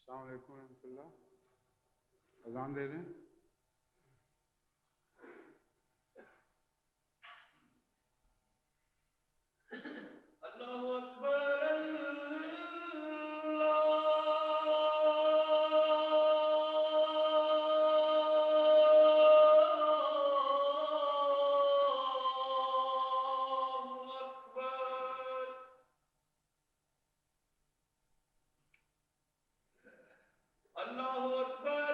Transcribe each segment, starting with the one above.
السلام علیکم ورحمۃ اللہ. اذان دے دیں. اللہ اکبر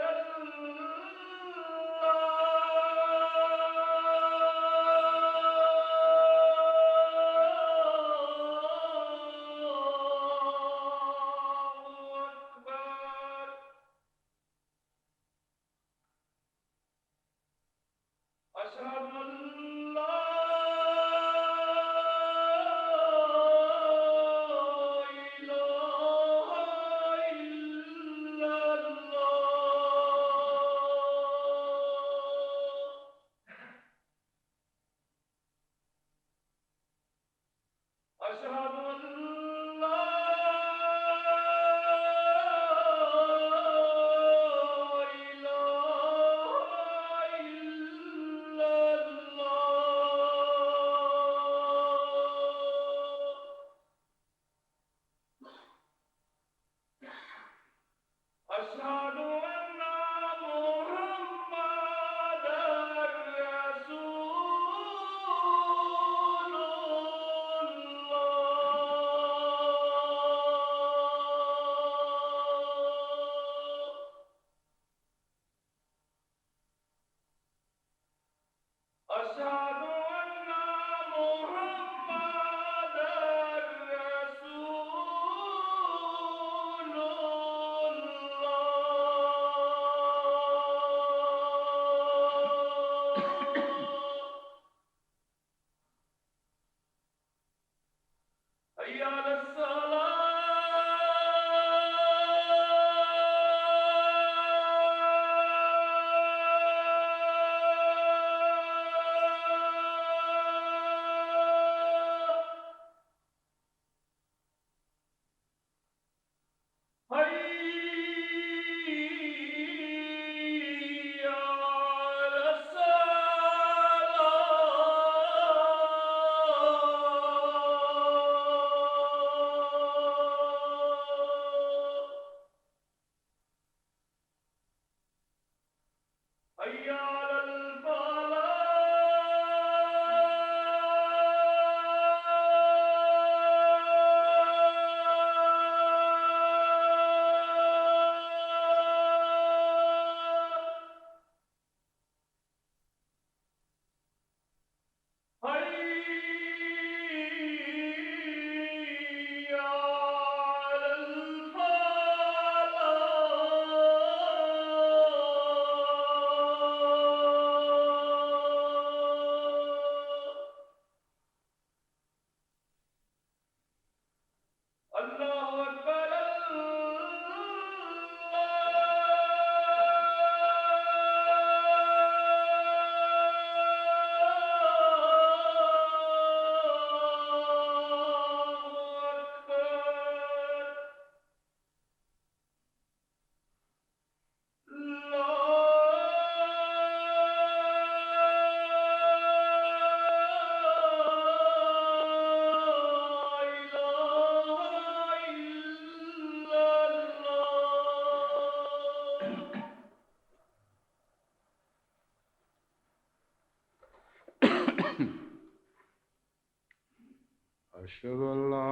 أشهد أن لا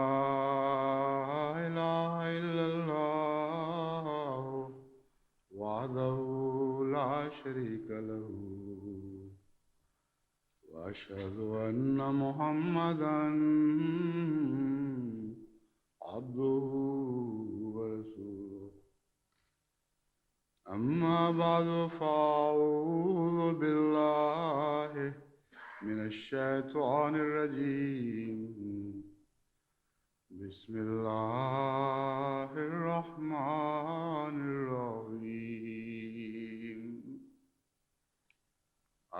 إله إلا الله وحده لا شريك له وأشهد أن محمدا عبده ورسوله. أما بعد فأعوذ بالله من الشيطان الرجيم. بسم الله الرحمن الرحيم.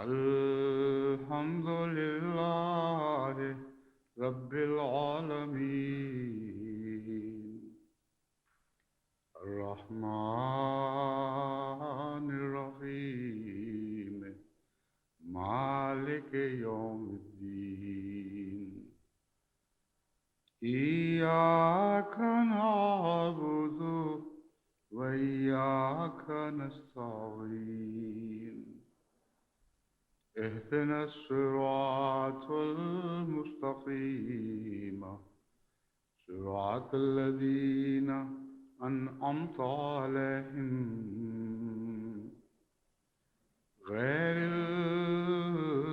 الحمد لله رب العالمين الرحمن الصاغرين اهدنا الصراط المستقيم صراط الذين أنعمت عليهم غير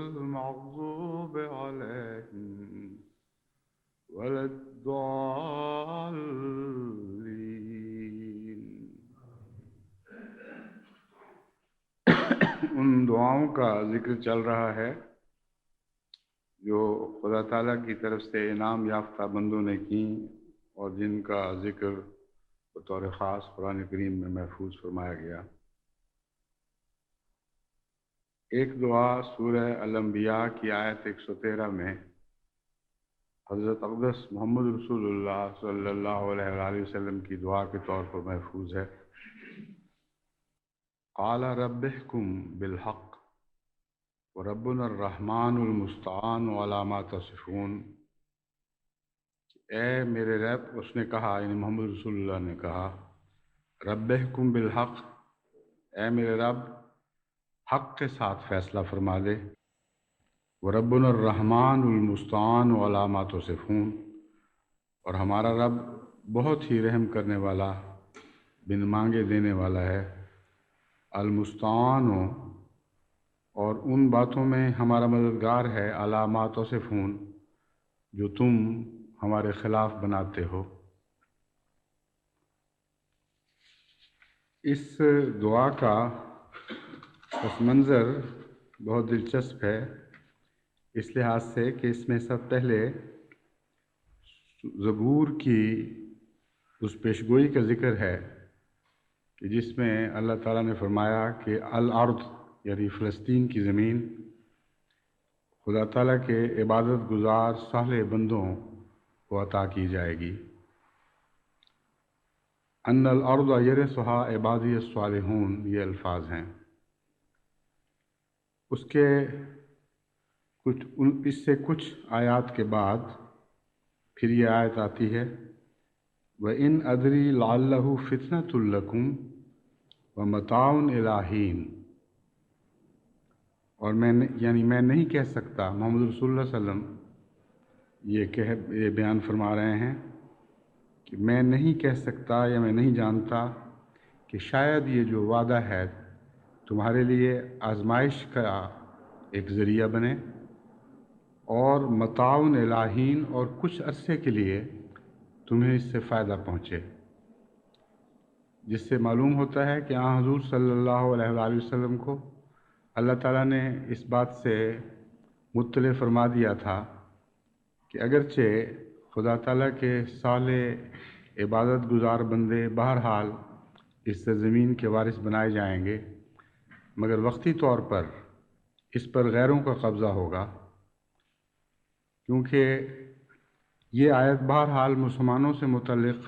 المغضوب عليهم ولا الضالين۔ ان دعاؤں کا ذکر چل رہا ہے جو خدا تعالیٰ کی طرف سے انعام یافتہ بندوں نے کی اور جن کا ذکر بطور خاص قرآن کریم میں محفوظ فرمایا گیا۔ ایک دعا سورہ الانبیاء کی آیت 113 میں حضرت اقدس محمد رسول اللہ صلی اللہ علیہ وآلہ وسلم کی دعا کے طور پر محفوظ ہے۔ قال رب احکم بالحق وربنا الرحمن المستعان علی ما تصفون۔ اے میرے رب، اس نے کہا، یعنی محمد رسول اللہ نے کہا، رب احکم بالحق، اے میرے رب حق کے ساتھ فیصلہ فرما دے، وربنا الرحمن المستعان علی ما تصفون، اور ہمارا رب بہت ہی رحم کرنے والا، بن مانگے دینے والا ہے، المستعان، اور ان باتوں میں ہمارا مددگار ہے، علی ما تصفون، جو تم ہمارے خلاف بناتے ہو۔ اس دعا کا پس منظر بہت دلچسپ ہے، اس لحاظ سے کہ اس میں سب پہلے زبور کی اس پیشگوئی کا ذکر ہے کہ جس میں اللہ تعالیٰ نے فرمایا کہ الارض، یعنی فلسطین کی زمین، خدا تعالیٰ کے عبادت گزار صالح بندوں کو عطا کی جائے گی۔ ان الارض یرثھا عبادی الصالحون، یہ الفاظ ہیں۔ اس سے کچھ آیات کے بعد پھر یہ آیت آتی ہے، وَإِنْ أَدْرِي لَعَلَّهُ فِتْنَةٌ لَكُمْ وَمَتَاعٌ إِلَىٰ حِینٍ، اور میں نہیں کہہ سکتا، محمد رسول اللہ صلی اللہ علیہ وسلم یہ بیان فرما رہے ہیں کہ میں نہیں کہہ سکتا یا میں نہیں جانتا کہ شاید یہ جو وعدہ ہے تمہارے لیے آزمائش کا ایک ذریعہ بنے، اور متاع الی حین، اور کچھ عرصے کے لیے تمہیں اس سے فائدہ پہنچے، جس سے معلوم ہوتا ہے کہ حضور صلی اللہ علیہ وآلہ وسلم کو اللہ تعالیٰ نے اس بات سے مطلع فرما دیا تھا کہ اگرچہ خدا تعالیٰ کے صالح عبادت گزار بندے بہرحال اس سرزمین کے وارث بنائے جائیں گے، مگر وقتی طور پر اس پر غیروں کا قبضہ ہوگا، کیونکہ یہ آیت بہرحال مسلمانوں سے متعلق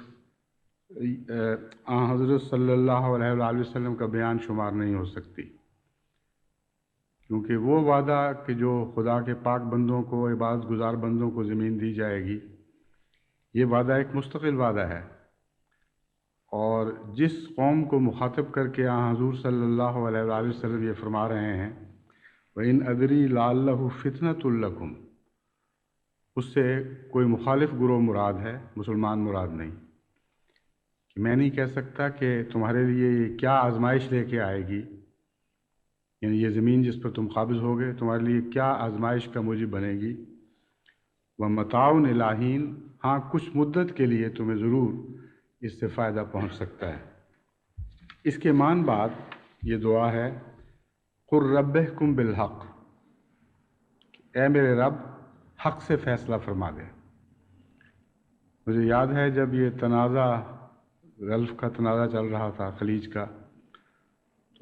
حضرت صلی اللہ علیہ وآلہ وسلم کا بیان شمار نہیں ہو سکتی، کیونکہ وہ وعدہ کہ جو خدا کے پاک بندوں کو، عبادت گزار بندوں کو زمین دی جائے گی، یہ وعدہ ایک مستقل وعدہ ہے، اور جس قوم کو مخاطب کر کے حضور صلی اللہ علیہ وآلہ وسلم یہ فرما رہے ہیں وَإِنْ أَدْرِي لَعَلَّهُ فِتْنَةٌ لَكُمْ، اس سے کوئی مخالف گروہ مراد ہے، مسلمان مراد نہیں، کہ میں نہیں کہہ سکتا کہ تمہارے لیے یہ کیا آزمائش لے کے آئے گی، یعنی یہ زمین جس پر تم قابض ہوگے تمہارے لیے کیا آزمائش کا موجب بنے گی، وَمَتَاعٌ إِلَىٰ حِین، ہاں کچھ مدت کے لیے تمہیں ضرور اس سے فائدہ پہنچ سکتا ہے۔ اس کے مان بعد یہ دعا ہے، قُلْ رَبِّ احْکُم بِالْحَقِّ، اے میرے رب حق سے فیصلہ فرما دے۔ مجھے یاد ہے جب یہ تنازع، گلف کا تنازع چل رہا تھا، خلیج کا،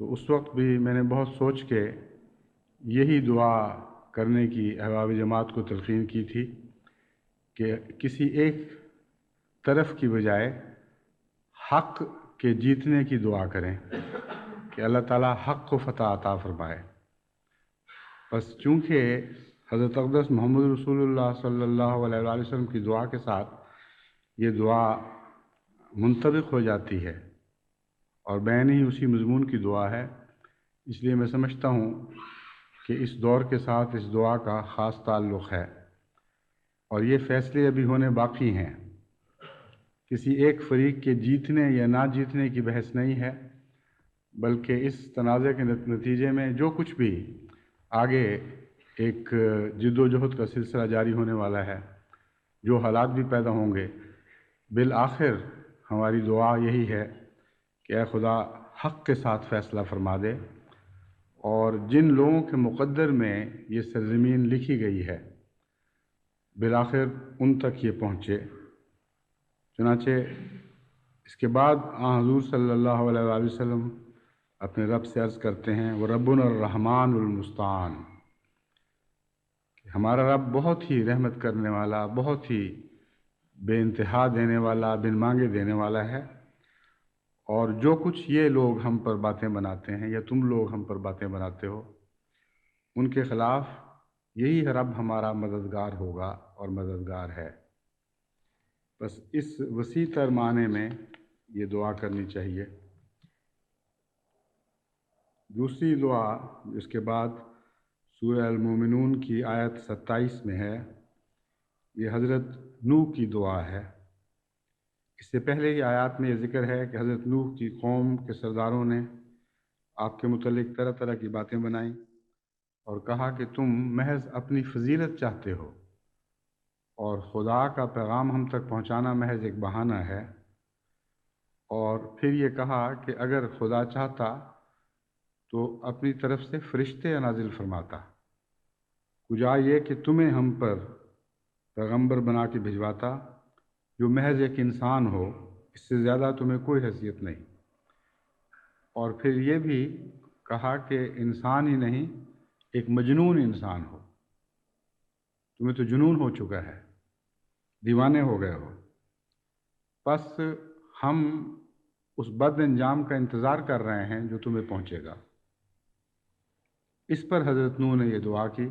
تو اس وقت بھی میں نے بہت سوچ کے یہی دعا کرنے کی احباب جماعت کو تلقین کی تھی کہ کسی ایک طرف کی بجائے حق کے جیتنے کی دعا کریں کہ اللہ تعالیٰ حق کو فتح عطا فرمائے۔ بس چونکہ حضرت اقدس محمد رسول اللہ صلی اللہ علیہ وآلہ وسلم کی دعا کے ساتھ یہ دعا منطبق ہو جاتی ہے اور بین ہی اسی مضمون کی دعا ہے، اس لیے میں سمجھتا ہوں کہ اس دور کے ساتھ اس دعا کا خاص تعلق ہے، اور یہ فیصلے ابھی ہونے باقی ہیں۔ کسی ایک فریق کے جیتنے یا نہ جیتنے کی بحث نہیں ہے، بلکہ اس تنازع کے نتیجے میں جو کچھ بھی آگے ایک جد و جہد کا سلسلہ جاری ہونے والا ہے، جو حالات بھی پیدا ہوں گے، بالآخر ہماری دعا یہی ہے کہ اے خدا حق کے ساتھ فیصلہ فرما دے، اور جن لوگوں کے مقدر میں یہ سرزمین لکھی گئی ہے بالآخر ان تک یہ پہنچے۔ چنانچہ اس کے بعد حضور صلی اللہ علیہ وآلہ وسلم اپنے رب سے عرض کرتے ہیں وَرَبُّنَا الرَّحْمَٰنُ الْمُسْتَعَانُ، کہ ہمارا رب بہت ہی رحمت کرنے والا، بہت ہی بے انتہا دینے والا، بن مانگے دینے والا ہے، اور جو کچھ یہ لوگ ہم پر باتیں بناتے ہیں یا تم لوگ ہم پر باتیں بناتے ہو، ان کے خلاف یہی رب ہمارا مددگار ہوگا اور مددگار ہے۔ بس اس وسیع تر معنی میں یہ دعا کرنی چاہیے۔ دوسری دعا اس کے بعد سورہ المومنون کی آیت 27 میں ہے، یہ حضرت نوح کی دعا ہے۔ اس سے پہلے ہی آیات میں یہ ذکر ہے کہ حضرت نوح کی قوم کے سرداروں نے آپ کے متعلق طرح طرح کی باتیں بنائیں اور کہا کہ تم محض اپنی فضیلت چاہتے ہو، اور خدا کا پیغام ہم تک پہنچانا محض ایک بہانہ ہے۔ اور پھر یہ کہا کہ اگر خدا چاہتا تو اپنی طرف سے فرشتے نازل فرماتا، کجا یہ کہ تمہیں ہم پر پیغمبر بنا کے بھجواتا جو محض ایک انسان ہو، اس سے زیادہ تمہیں کوئی حیثیت نہیں۔ اور پھر یہ بھی کہا کہ انسان ہی نہیں، ایک مجنون انسان ہو، تمہیں تو جنون ہو چکا ہے، دیوانے ہو گئے ہو، بس ہم اس بد انجام کا انتظار کر رہے ہیں جو تمہیں پہنچے گا۔ اس پر حضرت نوح نے یہ دعا کی،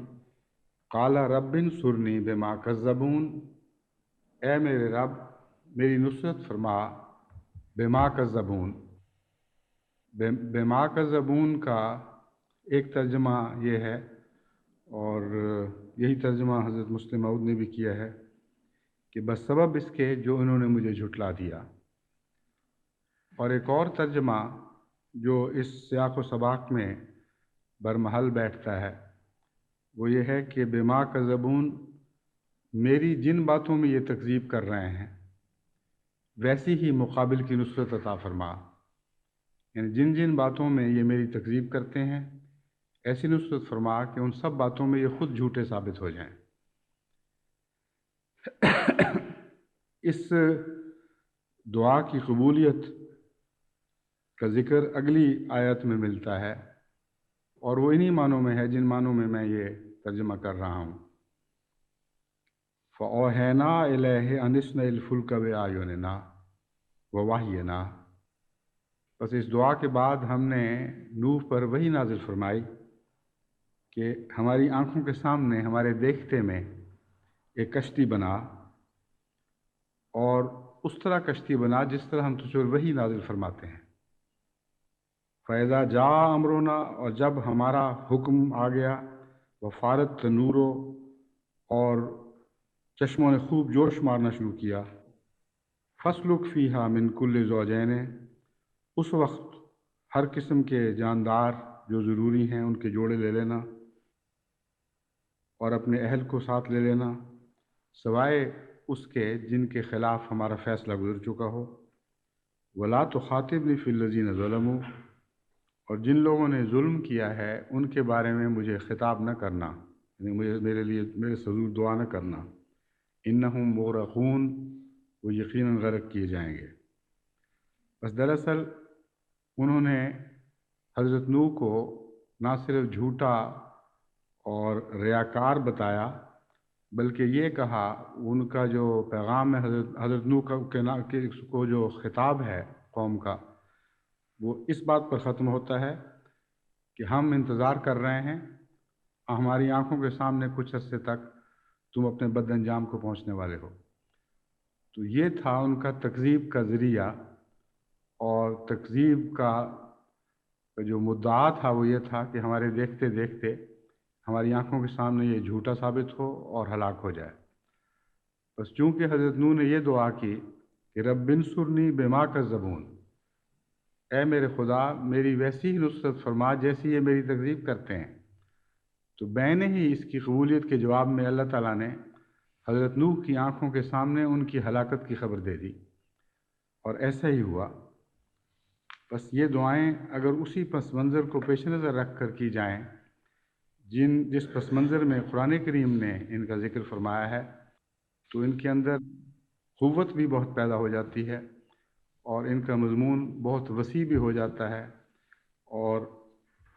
قال رب انصرنی بما کذبون، اے میرے رب میری نصرت فرما، بما کذبون، بما کذبون کا ایک ترجمہ یہ ہے، اور یہی ترجمہ حضرت مسلم موعود نے بھی کیا ہے، کہ بس سبب اس کے جو انہوں نے مجھے جھٹلا دیا۔ اور ایک اور ترجمہ جو اس سیاق و سباق میں برمحل بیٹھتا ہے وہ یہ ہے کہ بما کذبون، میری جن باتوں میں یہ تکذیب کر رہے ہیں ویسی ہی مقابل کی نصرت عطا فرما، یعنی جن جن باتوں میں یہ میری تکذیب کرتے ہیں ایسی نصرت فرما کہ ان سب باتوں میں یہ خود جھوٹے ثابت ہو جائیں۔ اس دعا کی قبولیت کا ذکر اگلی آیت میں ملتا ہے، اور وہ انہی معنوں میں ہے جن معنوں میں یہ ترجمہ کر رہا ہوں۔ فَأَوْحَيْنَا إِلَيْهِ أَنِ اصْنَعِ الْفُلْكَ بِأَعْيُنِنَا وَوَحْيِنَا، بس اس دعا کے بعد ہم نے نوح پر وحی نازل فرمائی کہ ہماری آنکھوں کے سامنے ہمارے دیکھتے میں ایک کشتی بنا، اور اس طرح کشتی بنا جس طرح ہم تجھ پر وحی نازل فرماتے ہیں۔ فَإِذَا جَاءَ أَمْرُنَا، اور جب ہمارا حکم آ گیا، وَفَارَتِ التَّنُورُ، اور چشموں نے خوب جوش مارنا شروع کیا، فَاسْلُكْ فِيهَا مِنْ كُلِّ زَوْجَيْنِ، اس وقت ہر قسم کے جاندار جو ضروری ہیں ان کے جوڑے لے لینا، اور اپنے اہل کو ساتھ لے لینا، سوائے اس کے جن کے خلاف ہمارا فیصلہ گزر چکا ہو۔ وَلَا تُخَاطِبْنِي فِي الَّذِينَ ظَلَمُوا، اور جن لوگوں نے ظلم کیا ہے ان کے بارے میں مجھے خطاب نہ کرنا، یعنی میرے سے حضور دعا نہ کرنا۔ انہم مغرقون، وہ یقیناً غرق کیے جائیں گے۔ بس دراصل انہوں نے حضرت نوح کو نہ صرف جھوٹا اور ریاکار بتایا، بلکہ یہ کہا ان کا جو پیغام ہے حضرت نوح کو جو خطاب ہے قوم کا، وہ اس بات پر ختم ہوتا ہے کہ ہم انتظار کر رہے ہیں، ہماری آنکھوں کے سامنے کچھ عرصے تک تم اپنے بد انجام کو پہنچنے والے ہو۔ تو یہ تھا ان کا تکذیب کا ذریعہ، اور تکذیب کا جو مدعا تھا وہ یہ تھا کہ ہمارے دیکھتے دیکھتے ہماری آنکھوں کے سامنے یہ جھوٹا ثابت ہو اور ہلاک ہو جائے۔ بس چونکہ حضرت نوح نے یہ دعا کی کہ رب انصرنی بما کذبون، اے میرے خدا میری ویسی ہی نصرت فرما جیسی یہ میری تکذیب کرتے ہیں، تو بین ہی اس کی قبولیت کے جواب میں اللہ تعالیٰ نے حضرت نوح کی آنکھوں کے سامنے ان کی ہلاکت کی خبر دے دی، اور ایسا ہی ہوا۔ بس یہ دعائیں اگر اسی پس منظر کو پیش نظر رکھ کر کی جائیں جس پس منظر میں قرآن کریم نے ان کا ذکر فرمایا ہے، تو ان کے اندر قوت بھی بہت پیدا ہو جاتی ہے اور ان کا مضمون بہت وسیع بھی ہو جاتا ہے اور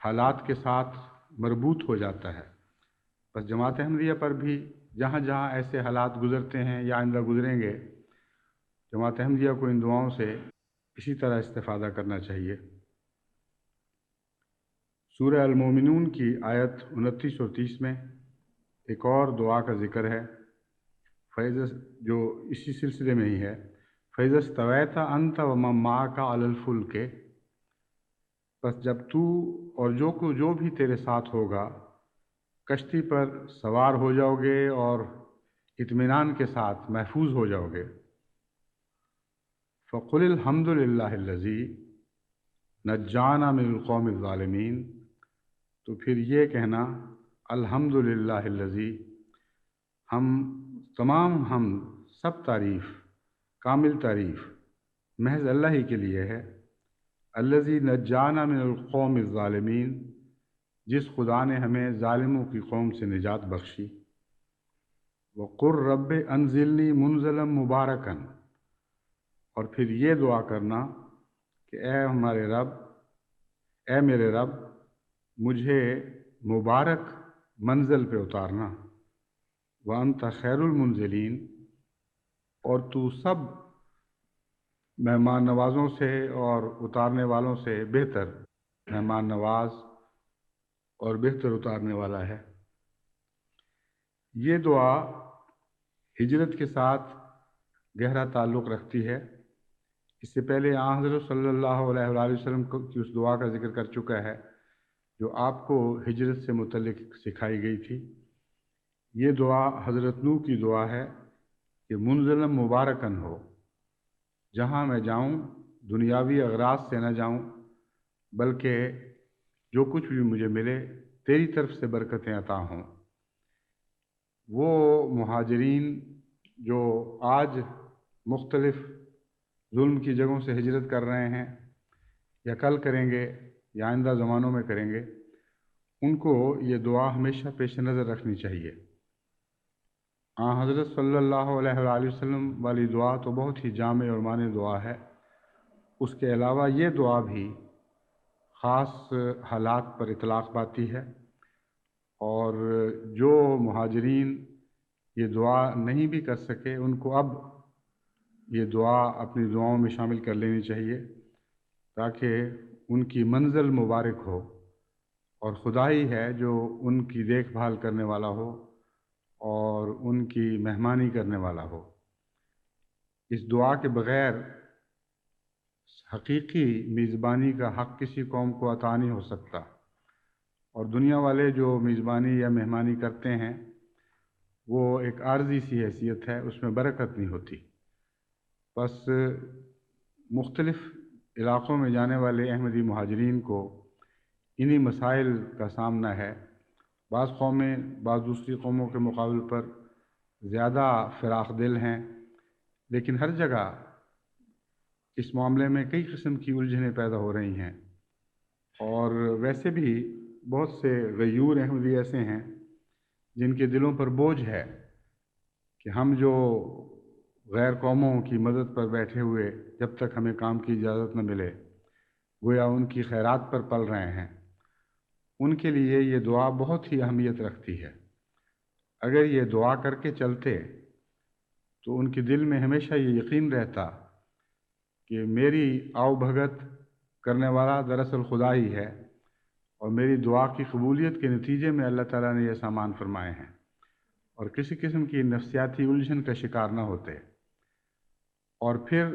حالات کے ساتھ مربوط ہو جاتا ہے۔ بس جماعت احمدیہ پر بھی جہاں جہاں ایسے حالات گزرتے ہیں یا آئندہ گزریں گے، جماعت احمدیہ کو ان دعاؤں سے اسی طرح استفادہ کرنا چاہیے۔ سورہ المومنون کی آیت 29 اور 30 میں ایک اور دعا کا ذکر ہے، جو اسی سلسلے میں ہی ہے، فَإِذَا اسْتَوَيْتَ أَنْتَ وَمَن مَّعَكَ عَلَى الْفُلْكِ، بس جب تو اور جو بھی تیرے ساتھ ہوگا کشتی پر سوار ہو جاؤ گے اور اطمینان کے ساتھ محفوظ ہو جاؤ گے، فَقُلِ الْحَمْدُ لِلَّهِ الَّذِي نَجَّانَا مِنَ الْقَوْمِ الظَّالِمِينَ، تو پھر یہ کہنا الحمد للہ الذی، تمام سب تعریف، کامل تعریف محض اللہ ہی کے لیے ہے، الذی نجانا من القوم الظالمین، جس خدا نے ہمیں ظالموں کی قوم سے نجات بخشی، وقر رب انزلنی منزلا مبارکا، اور پھر یہ دعا کرنا کہ اے میرے رب مجھے مبارک منزل پہ اتارنا، وانت خیر المنزلین، اور تو سب مہمان نوازوں سے اور اتارنے والوں سے بہتر مہمان نواز اور بہتر اتارنے والا ہے۔ یہ دعا ہجرت کے ساتھ گہرا تعلق رکھتی ہے۔ اس سے پہلے حضرت صلی اللہ علیہ وآلہ وسلم کی اس دعا کا ذکر کر چکا ہے جو آپ کو ہجرت سے متعلق سکھائی گئی تھی۔ یہ دعا حضرت نوح کی دعا ہے کہ منزلم مبارکن ہو، جہاں میں جاؤں دنیاوی اغراض سے نہ جاؤں، بلکہ جو کچھ بھی مجھے ملے تیری طرف سے برکتیں عطا ہوں۔ وہ مہاجرین جو آج مختلف ظلم کی جگہوں سے ہجرت کر رہے ہیں یا کل کریں گے یا آئندہ زمانوں میں کریں گے، ان کو یہ دعا ہمیشہ پیش نظر رکھنی چاہیے۔ حضرت صلی اللہ علیہ وآلہ وسلم والی دعا تو بہت ہی جامع اور معنی دعا ہے، اس کے علاوہ یہ دعا بھی خاص حالات پر اطلاق پاتی ہے، اور جو مہاجرین یہ دعا نہیں بھی کر سکے ان کو اب یہ دعا اپنی دعاؤں میں شامل کر لینی چاہیے تاکہ ان کی منزل مبارک ہو، اور خدا ہی ہے جو ان کی دیکھ بھال کرنے والا ہو اور ان کی مہمانی کرنے والا ہو۔ اس دعا کے بغیر حقیقی میزبانی کا حق کسی قوم کو عطا نہیں ہو سکتا، اور دنیا والے جو میزبانی یا مہمانی کرتے ہیں وہ ایک عارضی سی حیثیت ہے، اس میں برکت نہیں ہوتی۔ بس مختلف علاقوں میں جانے والے احمدی مہاجرین کو انہی مسائل کا سامنا ہے۔ بعض قومیں بعض دوسری قوموں کے مقابل پر زیادہ فراخ دل ہیں، لیکن ہر جگہ اس معاملے میں کئی قسم کی الجھنیں پیدا ہو رہی ہیں، اور ویسے بھی بہت سے غیور احمدی ایسے ہیں جن کے دلوں پر بوجھ ہے کہ ہم جو غیر قوموں کی مدد پر بیٹھے ہوئے جب تک ہمیں کام کی اجازت نہ ملے گویا ان کی خیرات پر پل رہے ہیں، ان کے لیے یہ دعا بہت ہی اہمیت رکھتی ہے۔ اگر یہ دعا کر کے چلتے تو ان کے دل میں ہمیشہ یہ یقین رہتا کہ میری آؤ بھگت کرنے والا دراصل خدا ہی ہے، اور میری دعا کی قبولیت کے نتیجے میں اللہ تعالیٰ نے یہ سامان فرمائے ہیں، اور کسی قسم کی نفسیاتی الجھن کا شکار نہ ہوتے، اور پھر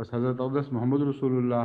بس حضرت اقدس محمد رسولullah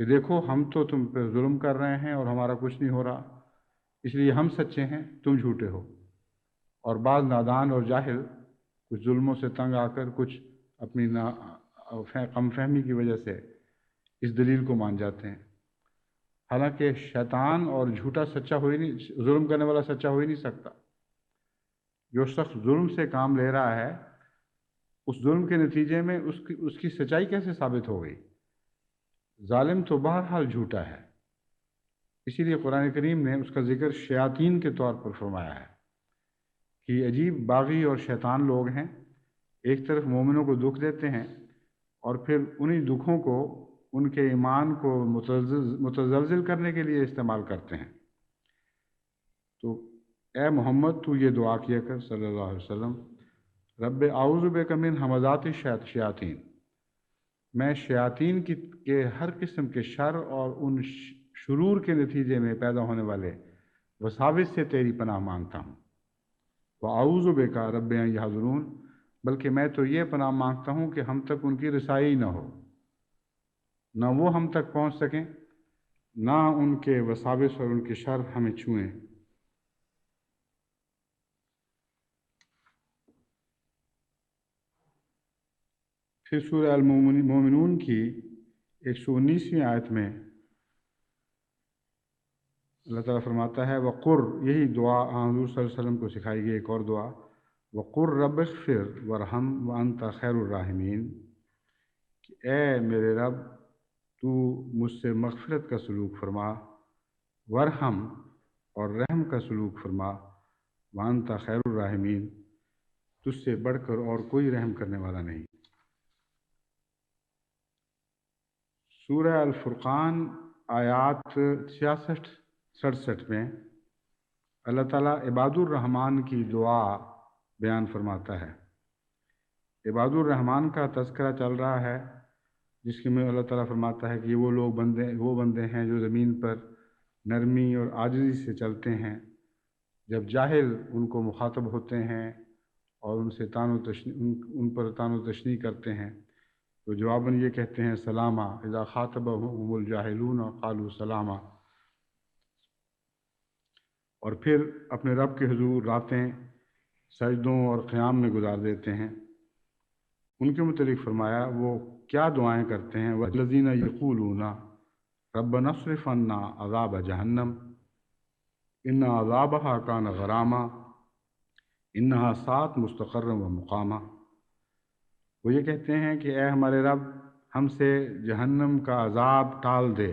کہ دیکھو ہم تو تم پہ ظلم کر رہے ہیں اور ہمارا کچھ نہیں ہو رہا، اس لیے ہم سچے ہیں، تم جھوٹے ہو۔ اور بعض نادان اور جاہل کچھ ظلموں سے تنگ آ کر، کچھ اپنی کم فہمی کی وجہ سے اس دلیل کو مان جاتے ہیں، حالانکہ شیطان اور جھوٹا سچا ہو ہی نہیں، ظلم کرنے والا سچا ہو ہی نہیں سکتا۔ جو شخص ظلم سے کام لے رہا ہے، اس ظلم کے نتیجے میں اس کی سچائی کیسے ثابت ہو گئی؟ ظالم تو بہرحال جھوٹا ہے۔ اسی لیے قرآن کریم نے اس کا ذکر شیاطین کے طور پر فرمایا ہے کہ عجیب باغی اور شیطان لوگ ہیں، ایک طرف مومنوں کو دکھ دیتے ہیں اور پھر انہی دکھوں کو ان کے ایمان کو متزلزل کرنے کے لیے استعمال کرتے ہیں۔ تو اے محمد تو یہ دعا کیا کر صلی اللہ علیہ وسلم، رب اعوذ بک من ہمزات الشیاطین، میں شیاطین کے ہر قسم کے شر اور ان شرور کے نتیجے میں پیدا ہونے والے وساوس سے تیری پناہ مانگتا ہوں۔ وَأَعُوذُ بِكَ رَبِّ أَن يَحْضُرُونِ، بلکہ میں تو یہ پناہ مانگتا ہوں کہ ہم تک ان کی رسائی نہ ہو، نہ وہ ہم تک پہنچ سکیں، نہ ان کے وساوس اور ان کے شر ہمیں چھوئیں۔ پھر سورہ المومنون کی 119ویں آیت میں اللہ تعالیٰ فرماتا ہے وقر، یہی دعا حضور صلی اللہ علیہ وسلم کو سکھائی گئی ایک اور دعا، وقر رب اغفر وارحم وانت خیر الراحمین، کہ اے میرے رب تو مجھ سے مغفرت کا سلوک فرما، ورحم اور رحم کا سلوک فرما، وانت خیر الراحمین، تجھ سے بڑھ کر اور کوئی رحم کرنے والا نہیں۔ سورہ الفرقان آیات 66-67 میں اللہ تعالیٰ عباد الرحمن کی دعا بیان فرماتا ہے۔ عباد الرحمن کا تذکرہ چل رہا ہے، جس میں اللہ تعالیٰ فرماتا ہے کہ وہ بندے ہیں جو زمین پر نرمی اور عاجزی سے چلتے ہیں، جب جاہل ان کو مخاطب ہوتے ہیں اور ان پر تان و تشنیع کرتے ہیں تو جواباً یہ کہتے ہیں سلامہ، اذا خاطبهم الجاہلون قالوا سلامہ، اور پھر اپنے رب کے حضور راتیں سجدوں اور قیام میں گزار دیتے ہیں۔ ان کے متعلق فرمایا وہ کیا دعائیں کرتے ہیں، والذین یقولون ربنا اصرف عنا عذاب جہنم ان عذابها کان غراما انہا ساءت مستقرا و مقاما، وہ یہ کہتے ہیں کہ اے ہمارے رب ہم سے جہنم کا عذاب ٹال دے۔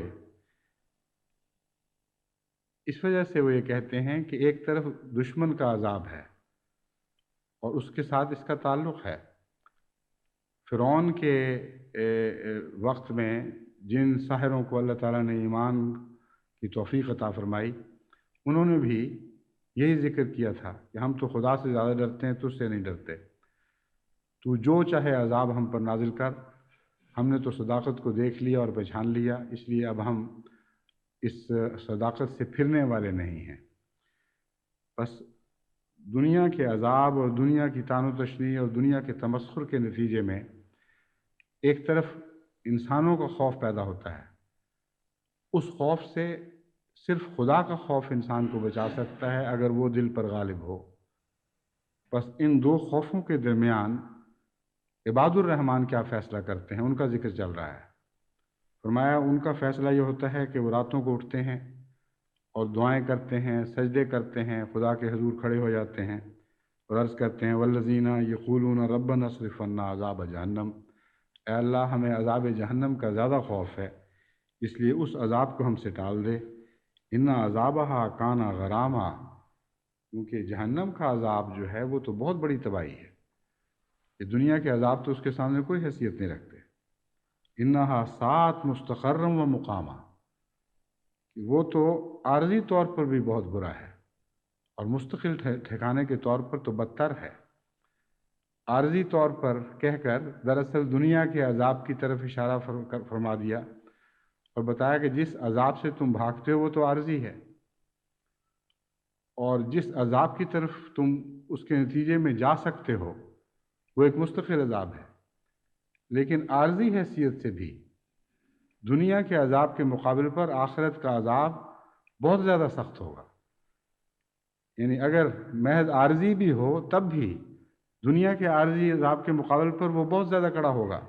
اس وجہ سے وہ یہ کہتے ہیں کہ ایک طرف دشمن کا عذاب ہے اور اس کے ساتھ اس کا تعلق ہے۔ فرعون کے وقت میں جن ساحروں کو اللہ تعالیٰ نے ایمان کی توفیق عطا فرمائی، انہوں نے بھی یہی ذکر کیا تھا کہ ہم تو خدا سے زیادہ ڈرتے ہیں، تجھ سے نہیں ڈرتے، تو جو چاہے عذاب ہم پر نازل کر، ہم نے تو صداقت کو دیکھ لیا اور پہچان لیا، اس لیے اب ہم اس صداقت سے پھرنے والے نہیں ہیں۔ بس دنیا کے عذاب اور دنیا کی تان و تشنیع اور دنیا کے تمسخر کے نتیجے میں ایک طرف انسانوں کا خوف پیدا ہوتا ہے، اس خوف سے صرف خدا کا خوف انسان کو بچا سکتا ہے اگر وہ دل پر غالب ہو۔ بس ان دو خوفوں کے درمیان عباد الرحمن کیا فیصلہ کرتے ہیں، ان کا ذکر چل رہا ہے۔ فرمایا ان کا فیصلہ یہ ہوتا ہے کہ وہ راتوں کو اٹھتے ہیں اور دعائیں کرتے ہیں، سجدے کرتے ہیں، خدا کے حضور کھڑے ہو جاتے ہیں اور عرض کرتے ہیں والذین یقولون ربنا اصرف عنا عذاب جہنم، اے اللہ ہمیں عذاب جہنم کا زیادہ خوف ہے، اس لیے اس عذاب کو ہم سے ٹال دے، ان عذابہا کان غراما، کیونکہ جہنم کا عذاب جو ہے وہ تو بہت بڑی تباہی ہے، یہ دنیا کے عذاب تو اس کے سامنے کوئی حیثیت نہیں رکھتے۔ انہا ساءت مستقرا و مقاما، وہ تو عارضی طور پر بھی بہت برا ہے اور مستقل ٹھکانے کے طور پر تو بدتر ہے۔ عارضی طور پر کہہ کر دراصل دنیا کے عذاب کی طرف اشارہ فرما دیا اور بتایا کہ جس عذاب سے تم بھاگتے ہو وہ تو عارضی ہے، اور جس عذاب کی طرف تم اس کے نتیجے میں جا سکتے ہو وہ ایک مستقل عذاب ہے، لیکن عارضی حیثیت سے بھی دنیا کے عذاب کے مقابل پر آخرت کا عذاب بہت زیادہ سخت ہوگا. یعنی اگر محض عارضی بھی ہو تب بھی دنیا کے عارضی عذاب کے مقابل پر وہ بہت زیادہ کڑا ہوگا.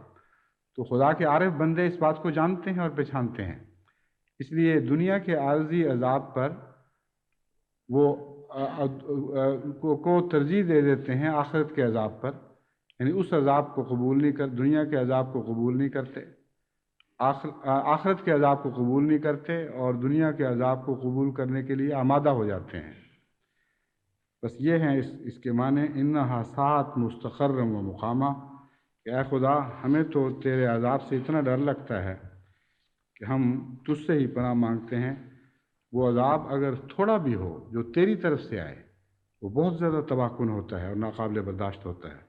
تو خدا کے عارف بندے اس بات کو جانتے ہیں اور پہچانتے ہیں، اس لیے دنیا کے عارضی عذاب پر وہ کو ترجیح دے دیتے ہیں آخرت کے عذاب پر. یعنی اس عذاب کو قبول نہیں کر دنیا کے عذاب کو قبول نہیں کرتے، آخرت کے عذاب کو قبول نہیں کرتے اور دنیا کے عذاب کو قبول کرنے کے لیے آمادہ ہو جاتے ہیں. بس یہ ہیں اس کے معنی انہا ساعت مستقرم و مقامہ، کہ اے خدا ہمیں تو تیرے عذاب سے اتنا ڈر لگتا ہے کہ ہم تجھ سے ہی پناہ مانگتے ہیں. وہ عذاب اگر تھوڑا بھی ہو جو تیری طرف سے آئے وہ بہت زیادہ تباہ کن ہوتا ہے اور ناقابل برداشت ہوتا ہے.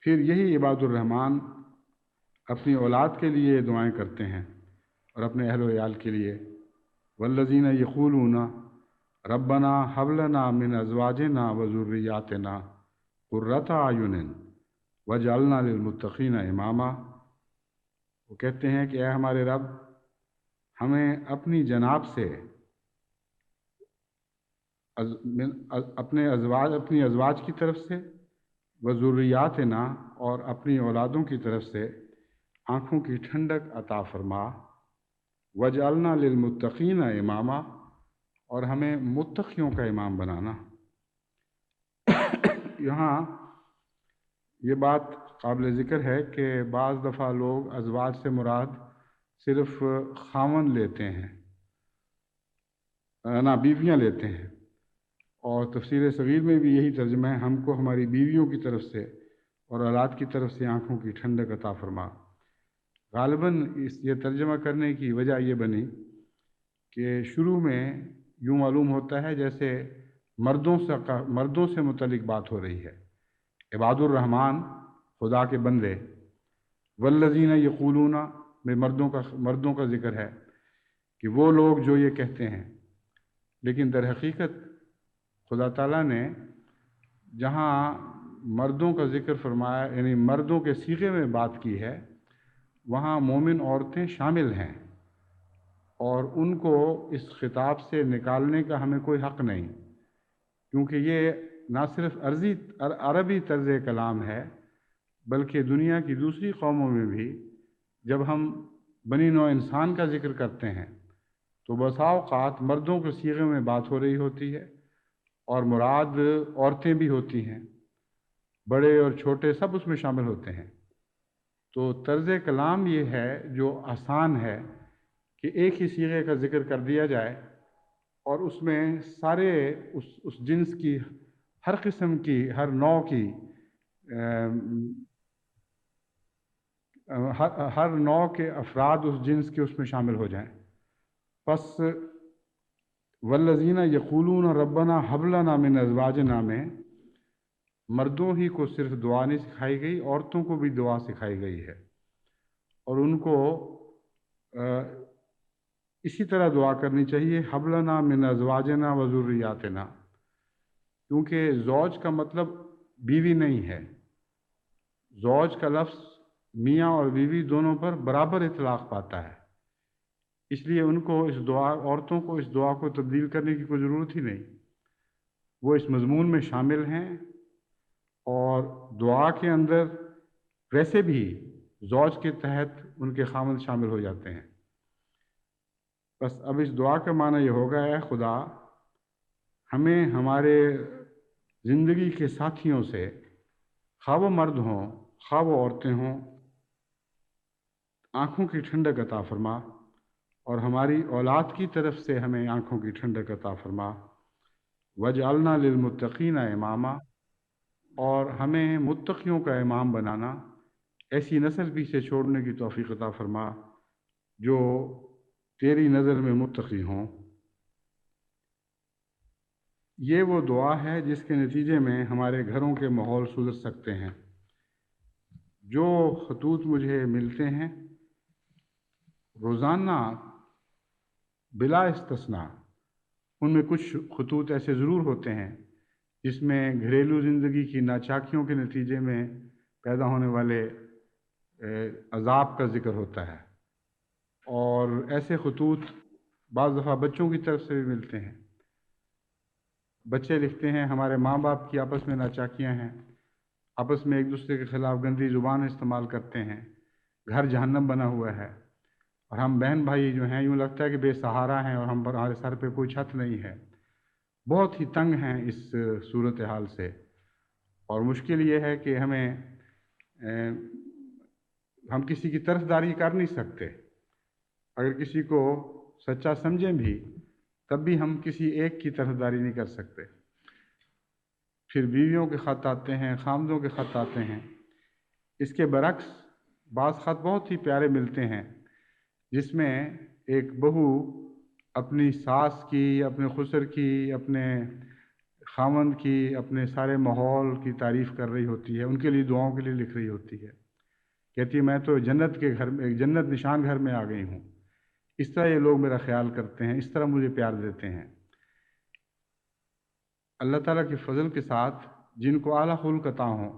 پھر یہی عباد الرحمن اپنی اولاد کے لیے دعائیں کرتے ہیں اور اپنے اہل و عیال کے لیے. والذین یقولون ربنا ھب لنا من ازواجنا وذریاتنا قرۃ اعین واجعلنا للمتقین اماما. وہ کہتے ہیں کہ اے ہمارے رب، ہمیں اپنی جناب سے اپنی ازواج کی طرف سے وذریاتنا اور اپنی اولادوں کی طرف سے آنکھوں کی ٹھنڈک عطا فرما. وجعلنا للمتقین اماما، اور ہمیں متقیوں کا امام بنانا. یہاں یہ بات قابل ذکر ہے کہ بعض دفعہ لوگ ازواج سے مراد صرف خاوند لیتے ہیں، بیویاں لیتے ہیں، اور تفسیر صغیر میں بھی یہی ترجمہ ہے، ہم کو ہماری بیویوں کی طرف سے اور اولاد کی طرف سے آنکھوں کی ٹھنڈک عطا فرما. غالباً یہ ترجمہ کرنے کی وجہ یہ بنی کہ شروع میں یوں معلوم ہوتا ہے جیسے مردوں سے متعلق بات ہو رہی ہے. عباد الرحمن خدا کے بندے، والذین یقولون میں مردوں کا ذکر ہے کہ وہ لوگ جو یہ کہتے ہیں. لیکن در حقیقت خدا تعالیٰ نے جہاں مردوں کا ذکر فرمایا، یعنی مردوں کے صیغے میں بات کی ہے، وہاں مومن عورتیں شامل ہیں اور ان کو اس خطاب سے نکالنے کا ہمیں کوئی حق نہیں، کیونکہ یہ نہ صرف عربی طرز کلام ہے بلکہ دنیا کی دوسری قوموں میں بھی جب ہم بنی نوع انسان کا ذکر کرتے ہیں تو بسا اوقات مردوں کے صیغے میں بات ہو رہی ہوتی ہے اور مراد عورتیں بھی ہوتی ہیں، بڑے اور چھوٹے سب اس میں شامل ہوتے ہیں. تو طرز کلام یہ ہے جو آسان ہے کہ ایک ہی صیغے کا ذکر کر دیا جائے اور اس میں سارے اس جنس کی ہر قسم کی ہر نوع کی ہر نوع کے افراد اس جنس کے اس میں شامل ہو جائیں. پس والذین یقولون ربنا ھب لنا من ازواجنا میں مردوں ہی کو صرف دعا نہیں سکھائی گئی، عورتوں کو بھی دعا سکھائی گئی ہے اور ان کو اسی طرح دعا کرنی چاہیے، ھب لنا من ازواجنا وذریاتنا، کیونکہ زوج کا مطلب بیوی نہیں ہے. زوج کا لفظ میاں اور بیوی دونوں پر برابر اطلاق پاتا ہے، اس لیے ان کو عورتوں کو اس دعا کو تبدیل کرنے کی کوئی ضرورت ہی نہیں. وہ اس مضمون میں شامل ہیں اور دعا کے اندر ویسے بھی زوج کے تحت ان کے خامد شامل ہو جاتے ہیں. بس اب اس دعا کا معنی یہ ہوگا، اے خدا ہمیں ہمارے زندگی کے ساتھیوں سے، خواہ وہ مرد ہوں خواہ وہ عورتیں ہوں، آنکھوں کی ٹھنڈک عطا فرما اور ہماری اولاد کی طرف سے ہمیں آنکھوں کی ٹھنڈک عطا فرما. وجعلنا للمتقین اماما، اور ہمیں متقیوں کا امام بنانا، ایسی نسل پیچھے چھوڑنے کی توفیق عطا فرما جو تیری نظر میں متقی ہوں. یہ وہ دعا ہے جس کے نتیجے میں ہمارے گھروں کے ماحول سدھر سکتے ہیں. جو خطوط مجھے ملتے ہیں روزانہ بلا استثناء، ان میں کچھ خطوط ایسے ضرور ہوتے ہیں جس میں گھریلو زندگی کی ناچاکیوں کے نتیجے میں پیدا ہونے والے عذاب کا ذکر ہوتا ہے، اور ایسے خطوط بعض دفعہ بچوں کی طرف سے بھی ملتے ہیں۔ بچے لکھتے ہیں ہمارے ماں باپ کی آپس میں ناچاکیاں ہیں، آپس میں ایک دوسرے کے خلاف گندی زبان استعمال کرتے ہیں، گھر جہنم بنا ہوا ہے، اور ہم بہن بھائی جو ہیں یوں لگتا ہے کہ بے سہارا ہیں اور ہمارے سر پہ کوئی چھت نہیں ہے۔ بہت ہی تنگ ہیں اس صورتحال سے، اور مشکل یہ ہے کہ ہم کسی کی طرفداری کر نہیں سکتے۔ اگر کسی کو سچا سمجھیں بھی تب بھی ہم کسی ایک کی طرفداری نہیں کر سکتے۔ پھر بیویوں کے خط آتے ہیں، خامدوں کے خط آتے ہیں۔ اس کے برعکس بعض خط بہت ہی پیارے ملتے ہیں جس میں ایک بہو اپنی ساس کی، اپنے خسر کی، اپنے خاوند کی، اپنے سارے ماحول کی تعریف کر رہی ہوتی ہے، ان کے لیے دعاؤں کے لیے لکھ رہی ہوتی ہے، کہتی ہے میں تو جنت کے گھر میں، ایک جنت نشان گھر میں آ گئی ہوں، اس طرح یہ لوگ میرا خیال کرتے ہیں، اس طرح مجھے پیار دیتے ہیں۔ اللہ تعالیٰ کے فضل کے ساتھ جن کو اعلیٰ خلق عطا ہوں،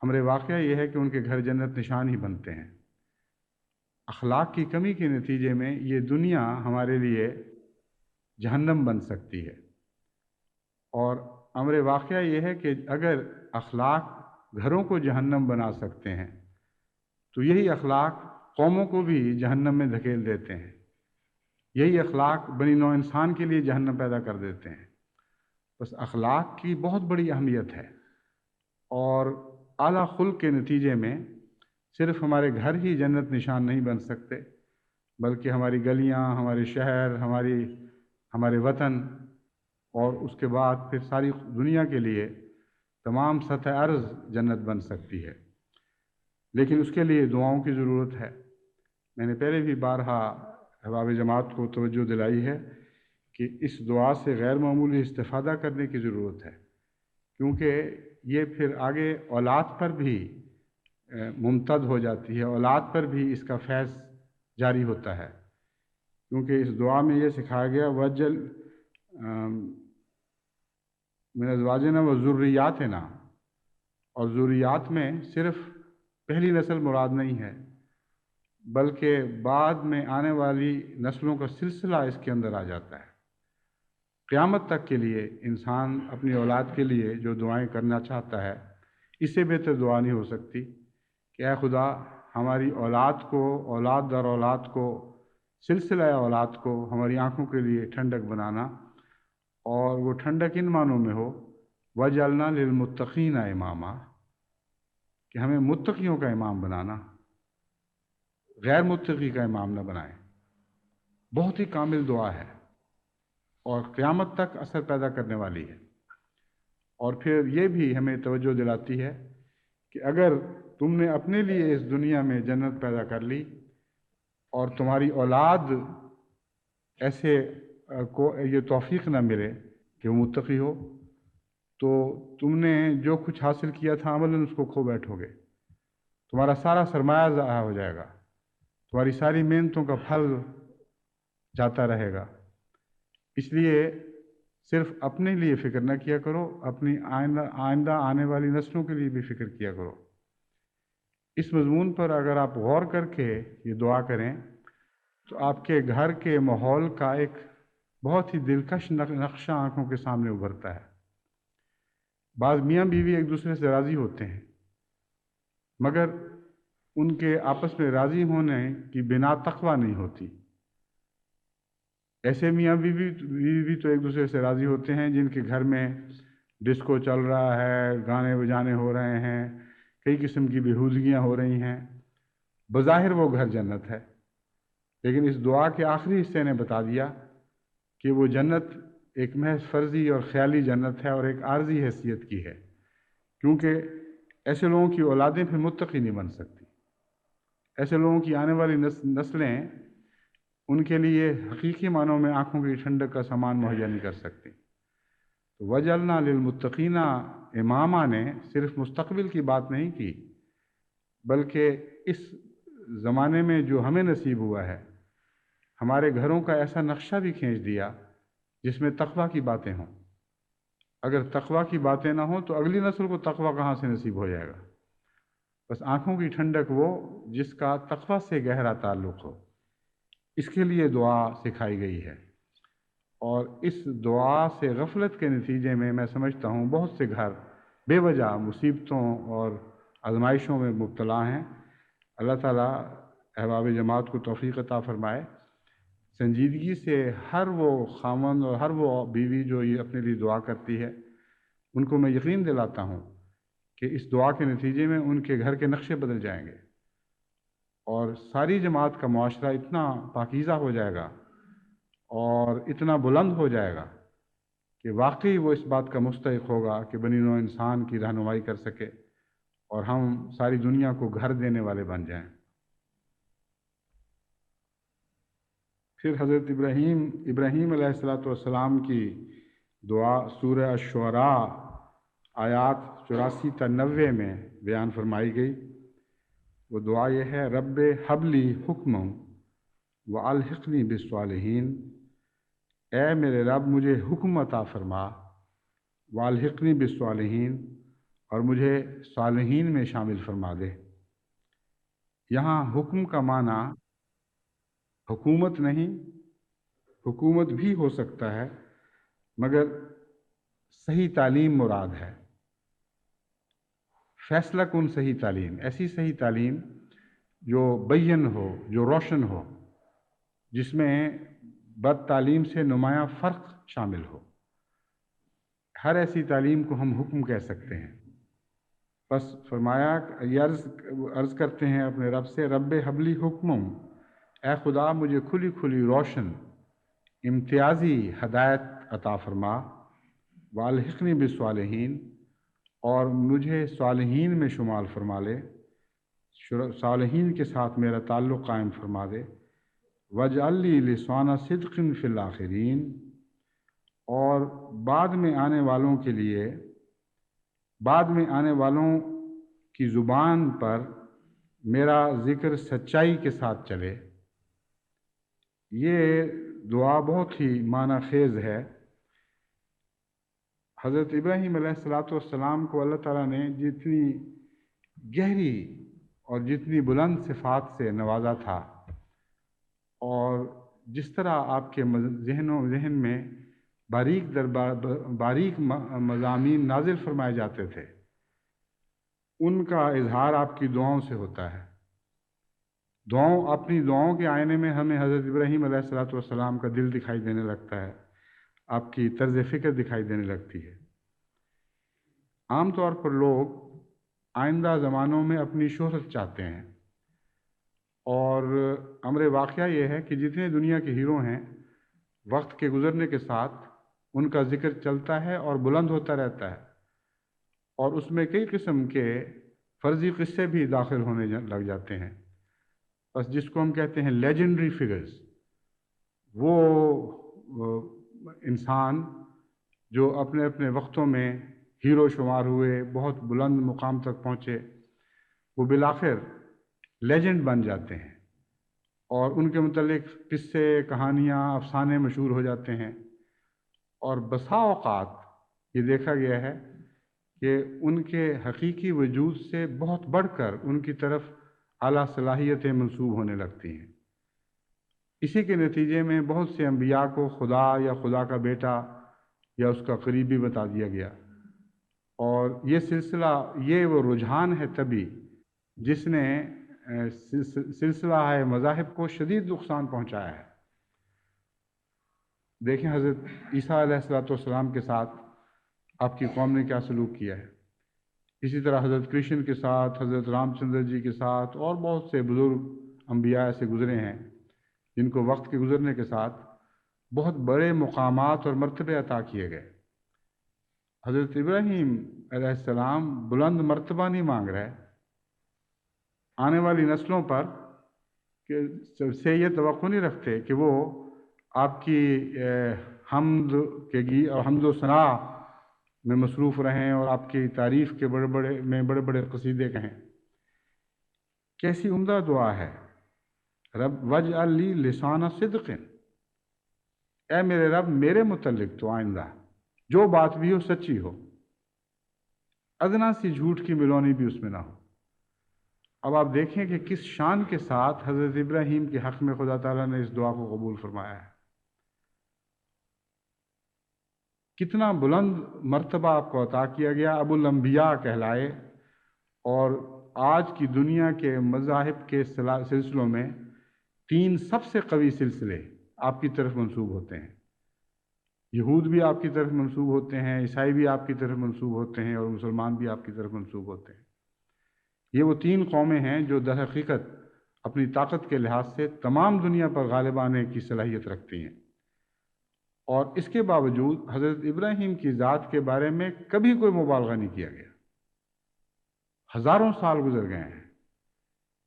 امر واقعہ یہ ہے کہ ان کے گھر جنت نشان ہی بنتے ہیں۔ اخلاق کی کمی کے نتیجے میں یہ دنیا ہمارے لیے جہنم بن سکتی ہے، اور امر واقعہ یہ ہے کہ اگر اخلاق گھروں کو جہنم بنا سکتے ہیں تو یہی اخلاق قوموں کو بھی جہنم میں دھکیل دیتے ہیں، یہی اخلاق بنی نوع انسان کے لیے جہنم پیدا کر دیتے ہیں۔ بس اخلاق کی بہت بڑی اہمیت ہے، اور اعلیٰ خلق کے نتیجے میں صرف ہمارے گھر ہی جنت نشان نہیں بن سکتے، بلکہ ہماری گلیاں، ہمارے شہر، ہمارے وطن، اور اس کے بعد پھر ساری دنیا کے لیے تمام سطح ارض جنت بن سکتی ہے۔ لیکن اس کے لیے دعاؤں کی ضرورت ہے۔ میں نے پہلے بھی بارہا احباب جماعت کو توجہ دلائی ہے کہ اس دعا سے غیر معمولی استفادہ کرنے کی ضرورت ہے، کیونکہ یہ پھر آگے اولاد پر بھی ممتد ہو جاتی ہے، اولاد پر بھی اس کا فیض جاری ہوتا ہے، کیونکہ اس دعا میں یہ سکھایا گیا وجل من ازواجنا و ذریاتنا، اور ذریات میں صرف پہلی نسل مراد نہیں ہے، بلکہ بعد میں آنے والی نسلوں کا سلسلہ اس کے اندر آ جاتا ہے۔ قیامت تک کے لیے انسان اپنی اولاد کے لیے جو دعائیں کرنا چاہتا ہے، اس سے بہتر دعا نہیں ہو سکتی کہ اے خدا ہماری اولاد کو، اولاد در اولاد کو، سلسلہ اولاد کو ہماری آنکھوں کے لیے ٹھنڈک بنانا، اور وہ ٹھنڈک ان معنوں میں ہو وَجَعَلْنَا لِلْمُتَّقِينَ اماما، کہ ہمیں متقیوں کا امام بنانا، غیر متقی کا امام نہ بنائیں۔ بہت ہی کامل دعا ہے اور قیامت تک اثر پیدا کرنے والی ہے، اور پھر یہ بھی ہمیں توجہ دلاتی ہے کہ اگر تم نے اپنے لیے اس دنیا میں جنت پیدا کر لی اور تمہاری اولاد ایسے کو یہ توفیق نہ ملے کہ وہ متقی ہو، تو تم نے جو کچھ حاصل کیا تھا عملاً اس کو کھو بیٹھو گے، تمہارا سارا سرمایہ ضائع ہو جائے گا، تمہاری ساری محنتوں کا پھل جاتا رہے گا۔ اس لیے صرف اپنے لیے فکر نہ کیا کرو، اپنی آئندہ آنے والی نسلوں کے لیے بھی فکر کیا کرو۔ اس مضمون پر اگر آپ غور کر کے یہ دعا کریں تو آپ کے گھر کے ماحول کا ایک بہت ہی دلکش نقشہ آنکھوں کے سامنے ابھرتا ہے۔ بعض میاں بیوی ایک دوسرے سے راضی ہوتے ہیں، مگر ان کے آپس میں راضی ہونے کی بنا تقویٰ نہیں ہوتی۔ ایسے میاں بیوی بھی تو ایک دوسرے سے راضی ہوتے ہیں جن کے گھر میں ڈسکو چل رہا ہے، گانے بجانے ہو رہے ہیں، کئی قسم کی بےہودگیاں ہو رہی ہیں، بظاہر وہ گھر جنت ہے، لیکن اس دعا کے آخری حصے نے بتا دیا کہ وہ جنت ایک محض فرضی اور خیالی جنت ہے اور ایک عارضی حیثیت کی ہے، کیونکہ ایسے لوگوں کی اولادیں پھر متقی نہیں بن سکتی، ایسے لوگوں کی آنے والی نسلیں ان کے لیے حقیقی معنوں میں آنکھوں کی ٹھنڈک کا سامان مہیا نہیں کر سکتی۔ تو وَجَعَلْنَا لِلْمُتَّقِينَ امامہ نے صرف مستقبل کی بات نہیں کی، بلکہ اس زمانے میں جو ہمیں نصیب ہوا ہے، ہمارے گھروں کا ایسا نقشہ بھی کھینچ دیا جس میں تقویٰ کی باتیں ہوں۔ اگر تقویٰ کی باتیں نہ ہوں تو اگلی نسل کو تقویٰ کہاں سے نصیب ہو جائے گا؟ بس آنکھوں کی ٹھنڈک وہ جس کا تقویٰ سے گہرا تعلق ہو، اس کے لیے دعا سکھائی گئی ہے۔ اور اس دعا سے غفلت کے نتیجے میں سمجھتا ہوں بہت سے گھر بے وجہ مصیبتوں اور آزمائشوں میں مبتلا ہیں۔ اللہ تعالیٰ احباب جماعت کو توفیق عطا فرمائے، سنجیدگی سے ہر وہ خاوند اور ہر وہ بیوی جو یہ اپنے لیے دعا کرتی ہے، ان کو میں یقین دلاتا ہوں کہ اس دعا کے نتیجے میں ان کے گھر کے نقشے بدل جائیں گے اور ساری جماعت کا معاشرہ اتنا پاکیزہ ہو جائے گا اور اتنا بلند ہو جائے گا کہ واقعی وہ اس بات کا مستحق ہوگا کہ بنی نوع انسان کی رہنمائی کر سکے اور ہم ساری دنیا کو گھر دینے والے بن جائیں۔ پھر حضرت ابراہیم علیہ السلام کی دعا سورہ الشعراء آیات 84 تا 90 میں بیان فرمائی گئی۔ وہ دعا یہ ہے، رب حبلی حکم والحقنی بالصالحین، اے میرے رب مجھے حکم عطا فرما، والحقنی بالصالحین، اور مجھے صالحین میں شامل فرما دے۔ یہاں حکم کا معنی حکومت نہیں، حکومت بھی ہو سکتا ہے مگر صحیح تعلیم مراد ہے، فیصلہ کن صحیح تعلیم، ایسی صحیح تعلیم جو بین ہو، جو روشن ہو، جس میں بد تعلیم سے نمایاں فرق شامل ہو۔ ہر ایسی تعلیم کو ہم حکم کہہ سکتے ہیں۔ بس فرمایا، یہ عرض کرتے ہیں اپنے رب سے، رب حبلی حکمم، اے خدا مجھے کھلی کھلی روشن امتیازی ہدایت عطا فرما، والحقنی بالصالحین، اور مجھے صالحین میں شمال فرما لے، صالحین کے ساتھ میرا تعلق قائم فرما دے، واجعل لی لسان صدق فی الآخرین، اور بعد میں آنے والوں کے لیے، بعد میں آنے والوں کی زبان پر میرا ذکر سچائی کے ساتھ چلے۔ یہ دعا بہت ہی معنی خیز ہے۔ حضرت ابراہیم علیہ السلام کو اللہ تعالیٰ نے جتنی گہری اور جتنی بلند صفات سے نوازا تھا، اور جس طرح آپ کے ذہن میں باریک مضامین نازل فرمائے جاتے تھے، ان کا اظہار آپ کی دعاؤں سے ہوتا ہے۔ اپنی دعاؤں کے آئینے میں ہمیں حضرت ابراہیم علیہ السلام کا دل دکھائی دینے لگتا ہے، آپ کی طرز فکر دکھائی دینے لگتی ہے۔ عام طور پر لوگ آئندہ زمانوں میں اپنی شہرت چاہتے ہیں، اور امر واقعہ یہ ہے کہ جتنے دنیا کے ہیرو ہیں، وقت کے گزرنے کے ساتھ ان کا ذکر چلتا ہے اور بلند ہوتا رہتا ہے، اور اس میں کئی قسم کے فرضی قصے بھی داخل ہونے لگ جاتے ہیں۔ بس جس کو ہم کہتے ہیں لیجنڈری فگرز، وہ انسان جو اپنے اپنے وقتوں میں ہیرو شمار ہوئے، بہت بلند مقام تک پہنچے، وہ بالآخر لیجنڈ بن جاتے ہیں، اور ان کے متعلق قصے، کہانیاں، افسانے مشہور ہو جاتے ہیں۔ اور بسا اوقات یہ دیکھا گیا ہے کہ ان کے حقیقی وجود سے بہت بڑھ کر ان کی طرف اعلیٰ صلاحیتیں منسوب ہونے لگتی ہیں۔ اسی کے نتیجے میں بہت سے انبیاء کو خدا یا خدا کا بیٹا یا اس کا قریبی بتا دیا گیا، اور یہ سلسلہ، یہ وہ رجحان ہے طبی جس نے سلسلہ ہے مذاہب کو شدید نقصان پہنچایا ہے۔ دیکھیں حضرت عیسیٰ علیہ السلام کے ساتھ آپ کی قوم نے کیا سلوک کیا ہے، اسی طرح حضرت کرشن کے ساتھ، حضرت رام چندر جی کے ساتھ، اور بہت سے بزرگ انبیاء ایسے گزرے ہیں جن کو وقت کے گزرنے کے ساتھ بہت بڑے مقامات اور مرتبے عطا کیے گئے۔ حضرت ابراہیم علیہ السلام بلند مرتبہ نہیں مانگ رہے، آنے والی نسلوں پر سے یہ توقع نہیں رکھتے کہ وہ آپ کی حمد و ثنا میں مصروف رہیں اور آپ کی تعریف کے بڑے بڑے قصیدے کہیں۔ کیسی عمدہ دعا ہے، رب واجعل لی لسان صدق، اے میرے رب میرے متعلق تو آئندہ جو بات بھی ہو سچی ہو، ادنا سی جھوٹ کی ملونی بھی اس میں نہ ہو۔ اب آپ دیکھیں کہ کس شان کے ساتھ حضرت ابراہیم کے حق میں خدا تعالیٰ نے اس دعا کو قبول فرمایا ہے، کتنا بلند مرتبہ آپ کو عطا کیا گیا، ابو الانبیاء کہلائے، اور آج کی دنیا کے مذاہب کے سلسلوں میں 3 سب سے قوی سلسلے آپ کی طرف منسوب ہوتے ہیں، یہود بھی آپ کی طرف منسوب ہوتے ہیں، عیسائی بھی آپ کی طرف منسوب ہوتے ہیں، اور مسلمان بھی آپ کی طرف منسوب ہوتے ہیں۔ یہ وہ 3 قومیں ہیں جو در حقیقت اپنی طاقت کے لحاظ سے تمام دنیا پر غالب آنے کی صلاحیت رکھتی ہیں، اور اس کے باوجود حضرت ابراہیم کی ذات کے بارے میں کبھی کوئی مبالغہ نہیں کیا گیا۔ ہزاروں سال گزر گئے ہیں،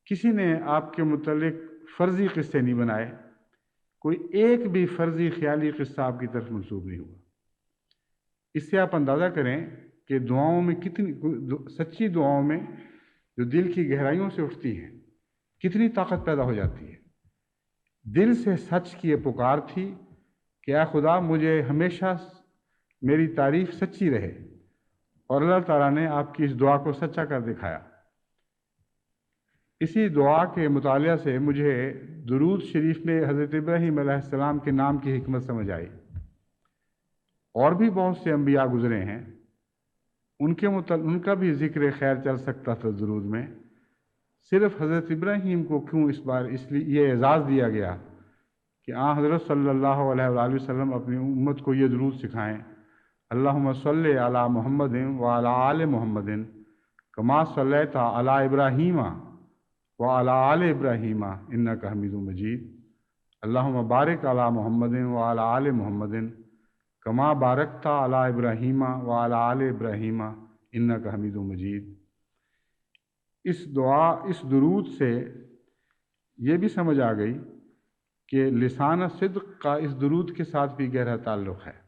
کسی نے آپ کے متعلق فرضی قصے نہیں بنائے، کوئی ایک بھی فرضی خیالی قصہ آپ کی طرف منسوب نہیں ہوا۔ اس سے آپ اندازہ کریں کہ دعاؤں میں کتنی سچی دعاؤں میں جو دل کی گہرائیوں سے اٹھتی ہیں کتنی طاقت پیدا ہو جاتی ہے۔ دل سے سچ کی یہ پکار تھی کہ اے خدا مجھے ہمیشہ میری تعریف سچی رہے، اور اللہ تعالیٰ نے آپ کی اس دعا کو سچا کر دکھایا۔ اسی دعا کے مطالعہ سے مجھے درود شریف میں حضرت ابراہیم علیہ السلام کے نام کی حکمت سمجھ آئی۔ اور بھی بہت سے انبیاء گزرے ہیں، ان کا بھی ذکر خیر چل سکتا تھا درود میں، صرف حضرت ابراہیم کو کیوں اس لیے یہ اعزاز دیا گیا کہ حضرت صلی اللہ علیہ وآلہ وسلم اپنی امت کو یہ درود سکھائیں، اللہم صلی علی محمد وعلی آل محمد کما صلیت علی ابراہیم وعلی آل ابراہیم انک حمید مجید، اللہم بارک علی محمد وعلی آل محمد کما بارکت علی ابراہیم وعلی آل ابراہیم انک حمید مجید۔ اس درود سے یہ بھی سمجھ آ گئی کہ لسان صدق کا اس درود کے ساتھ بھی گہرا تعلق ہے۔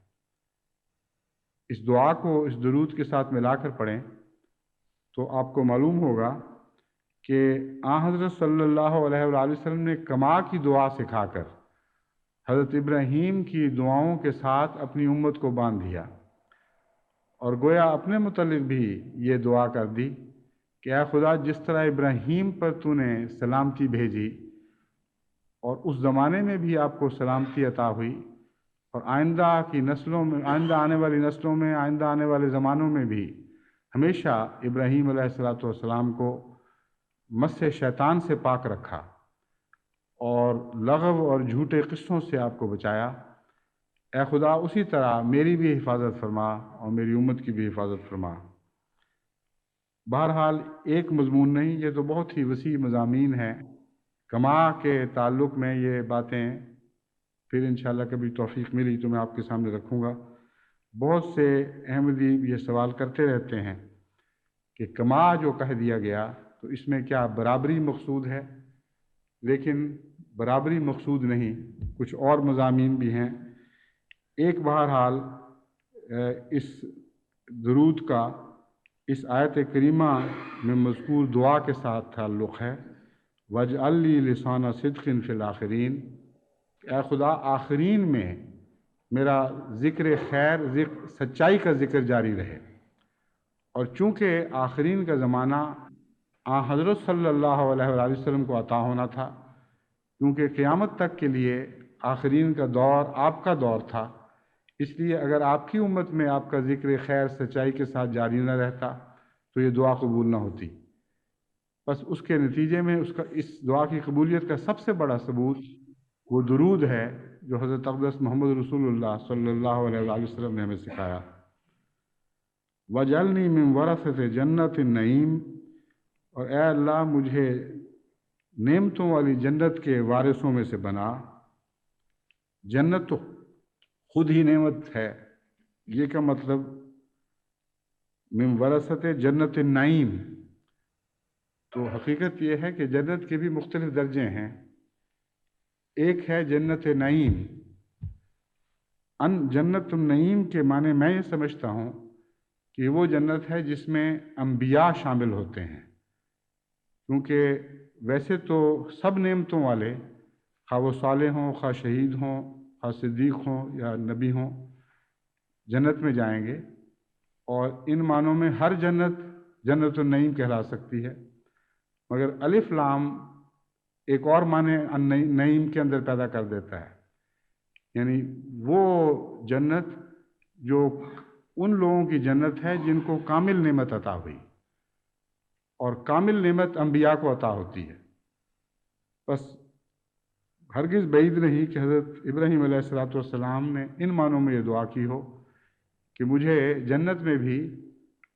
اس دعا کو اس درود کے ساتھ ملا کر پڑھیں تو آپ کو معلوم ہوگا کہ حضرت صلی اللہ علیہ وآلہ وسلم نے کما کی دعا سکھا کر حضرت ابراہیم کی دعاؤں کے ساتھ اپنی امت کو باندھ دیا، اور گویا اپنے متعلق بھی یہ دعا کر دی کہ اے خدا جس طرح ابراہیم پر تو نے سلامتی بھیجی اور اس زمانے میں بھی آپ کو سلامتی عطا ہوئی، اور آئندہ آنے والی نسلوں میں، آئندہ آنے والے زمانوں میں بھی ہمیشہ ابراہیم علیہ السلام کو مس شیطان سے پاک رکھا اور لغو اور جھوٹے قصوں سے آپ کو بچایا، اے خدا اسی طرح میری بھی حفاظت فرما اور میری امت کی بھی حفاظت فرما۔ بہرحال ایک مضمون نہیں، یہ تو بہت ہی وسیع مضامین ہیں۔ کما کے تعلق میں یہ باتیں پھر انشاءاللہ کبھی توفیق ملی تو میں آپ کے سامنے رکھوں گا۔ بہت سے احمدی یہ سوال کرتے رہتے ہیں کہ کما جو کہہ دیا گیا تو اس میں کیا برابری مقصود ہے؟ لیکن برابری مقصود نہیں، کچھ اور مضامین بھی ہیں۔ ایک بہرحال اس درود کا اس آیت کریمہ میں مذکور دعا کے ساتھ تعلق ہے، وَاجْعَلْ لِي لِسَانَ صِدْقٍ فِي الْآخِرِينَ، اے خدا آخرین میں میرا ذکر خیر، سچائی کا ذکر جاری رہے۔ اور چونکہ آخرین کا زمانہ حضرت صلی اللہ علیہ وآلہ وسلم کو عطا ہونا تھا، کیونکہ قیامت تک کے لیے آخرین کا دور آپ کا دور تھا، اس لیے اگر آپ کی امت میں آپ کا ذکر خیر سچائی کے ساتھ جاری نہ رہتا تو یہ دعا قبول نہ ہوتی۔ بس اس کے نتیجے میں اس دعا کی قبولیت کا سب سے بڑا ثبوت وہ درود ہے جو حضرت اقدس محمد رسول اللہ صلی اللہ علیہ وآلہ وسلم نے ہمیں سکھایا۔ وَجَعَلْنِي مِنْ وَرَثَةِ جَنَّةِ النَّعِيمِ، اور اے اللہ مجھے نعمتوں والی جنت کے وارثوں میں سے بنا۔ جنت تو خود ہی نعمت ہے، یہ کا مطلب من ورثۃ جنت النعیم، تو حقیقت یہ ہے کہ جنت کے بھی مختلف درجے ہیں۔ ایک ہے جنت نعیم۔ جنت النعیم کے معنی میں یہ سمجھتا ہوں کہ وہ جنت ہے جس میں انبیاء شامل ہوتے ہیں، کیونکہ ویسے تو سب نعمتوں والے، خواہ وہ صالح ہوں، خواہ شہید ہوں، خواہ صدیق ہوں یا نبی ہوں، جنت میں جائیں گے، اور ان معنوں میں ہر جنت جنت النعیم کہلا سکتی ہے۔ مگر الف لام ایک اور معنی نعیم کے اندر پیدا کر دیتا ہے، یعنی وہ جنت جو ان لوگوں کی جنت ہے جن کو کامل نعمت عطا ہوئی، اور کامل نعمت انبیاء کو عطا ہوتی ہے۔ بس ہرگز بعید نہیں کہ حضرت ابراہیم علیہ السلام نے ان معنوں میں یہ دعا کی ہو کہ مجھے جنت میں بھی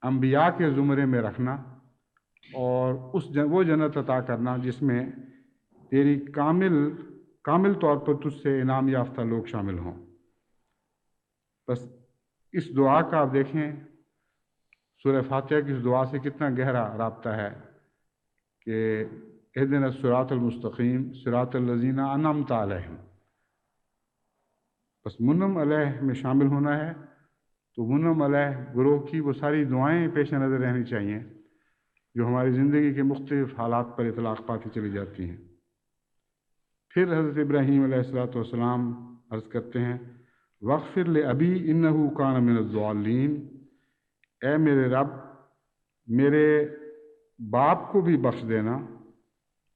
انبیاء کے زمرے میں رکھنا، اور وہ جنت عطا کرنا جس میں تیری کامل طور پر تجھ سے انعام یافتہ لوگ شامل ہوں۔ بس اس دعا کا آپ دیکھیں سورہ فاتحہ کی اس دعا سے کتنا گہرا رابطہ ہے کہ اہدنا الصراط المستقیم صراط الذین انعمت علیہم۔ بس منعم علیہ میں شامل ہونا ہے تو منعم علیہ گروہ کی وہ ساری دعائیں پیش نظر رہنی چاہیے جو ہماری زندگی کے مختلف حالات پر اطلاق پاتی چلی جاتی ہیں۔ پھر حضرت ابراہیم علیہ السلام عرض کرتے ہیں وَاغْفِرْ لِأَبِي إِنَّهُ كَانَ مِنَ الضَّالِّينَ، اے میرے رب میرے باپ کو بھی بخش دینا،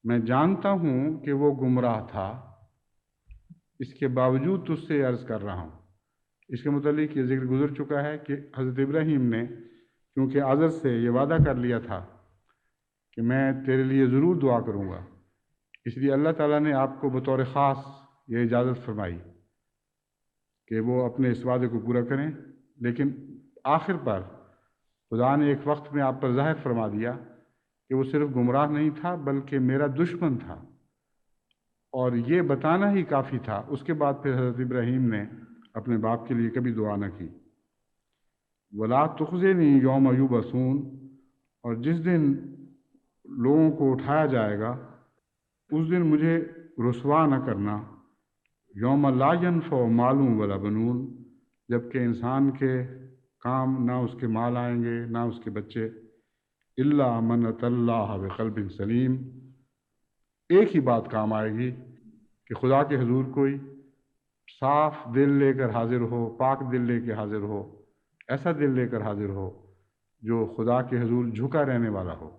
میں جانتا ہوں کہ وہ گمراہ تھا، اس کے باوجود تجھ سے عرض کر رہا ہوں۔ اس کے متعلق یہ ذکر گزر چکا ہے کہ حضرت ابراہیم نے کیونکہ آزر سے یہ وعدہ کر لیا تھا کہ میں تیرے لیے ضرور دعا کروں گا، اس لیے اللہ تعالیٰ نے آپ کو بطور خاص یہ اجازت فرمائی کہ وہ اپنے اس وعدے کو پورا کریں، لیکن آخر پر خدا نے ایک وقت میں آپ پر ظاہر فرما دیا کہ وہ صرف گمراہ نہیں تھا بلکہ میرا دشمن تھا، اور یہ بتانا ہی کافی تھا۔ اس کے بعد پھر حضرت ابراہیم نے اپنے باپ کے لیے کبھی دعا نہ کی۔ وَلَا تُخْزِنِي يَوْمَ يُبْعَثُونَ، اور جس دن لوگوں کو اٹھایا جائے گا اس دن مجھے رسوا نہ کرنا۔ یوم لا ينفع مال ولا بنون، جبکہ انسان کے کام نہ اس کے مال آئیں گے نہ اس کے بچے، الا من اتى اللہ بقلب سلیم، ایک ہی بات کام آئے گی کہ خدا کے حضور کوئی صاف دل لے کر حاضر ہو، پاک دل لے کے حاضر ہو، ایسا دل لے کر حاضر ہو جو خدا کے حضور جھکا رہنے والا ہو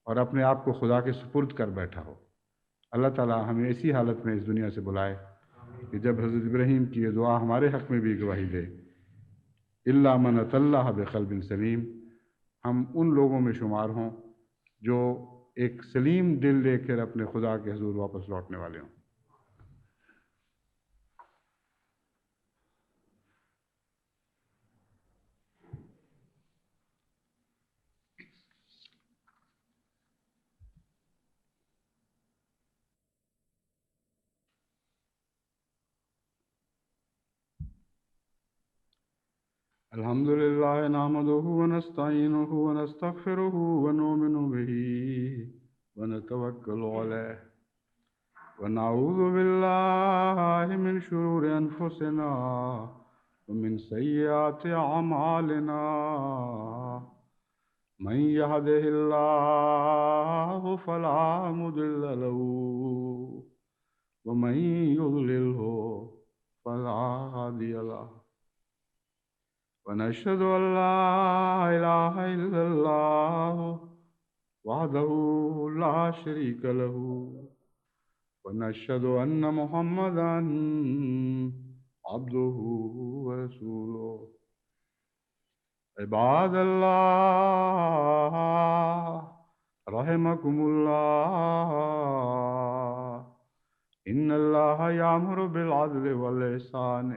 اور اپنے آپ کو خدا کے سپرد کر بیٹھا ہو۔ اللہ تعالیٰ ہمیں اسی حالت میں اس دنیا سے بلائے کہ جب حضرت ابراہیم کی یہ دعا ہمارے حق میں بھی گواہی دے، الا من اتى اللہ بقلب سلیم، ہم ان لوگوں میں شمار ہوں جو ایک سلیم دل لے کر اپنے خدا کے حضور واپس لوٹنے والے ہوں۔ الحمد للہ نحمدہ ونستعینہ ونستغفرہ ونؤمن بہ ونتوکل علیہ ونعوذ باللہ من شرور انفسنا ومن سیئات اعمالنا، من یہدہ اللہ فلا مضل له ومن یضللہ فلا ہادی له، ونشهد أن لا إله إلا الله وحده لا شريك له، ونشهد أن محمدا عبده ورسوله۔ عباد الله رحمكم الله، إن الله يأمر بالعدل والإحسان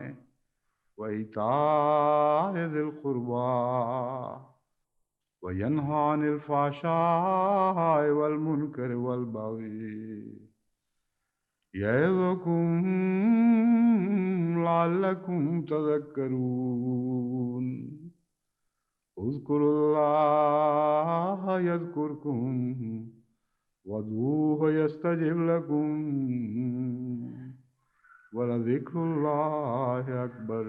وإيتاء ذي القربى وينهى عن الفحشاء والمنكر والبغي يعظكم لعلكم تذكرون۔ اذكروا الله يذكركم وادعوه يستجب لكم، وَلَذِكْرُ اللَّهِ أَكْبَرُ۔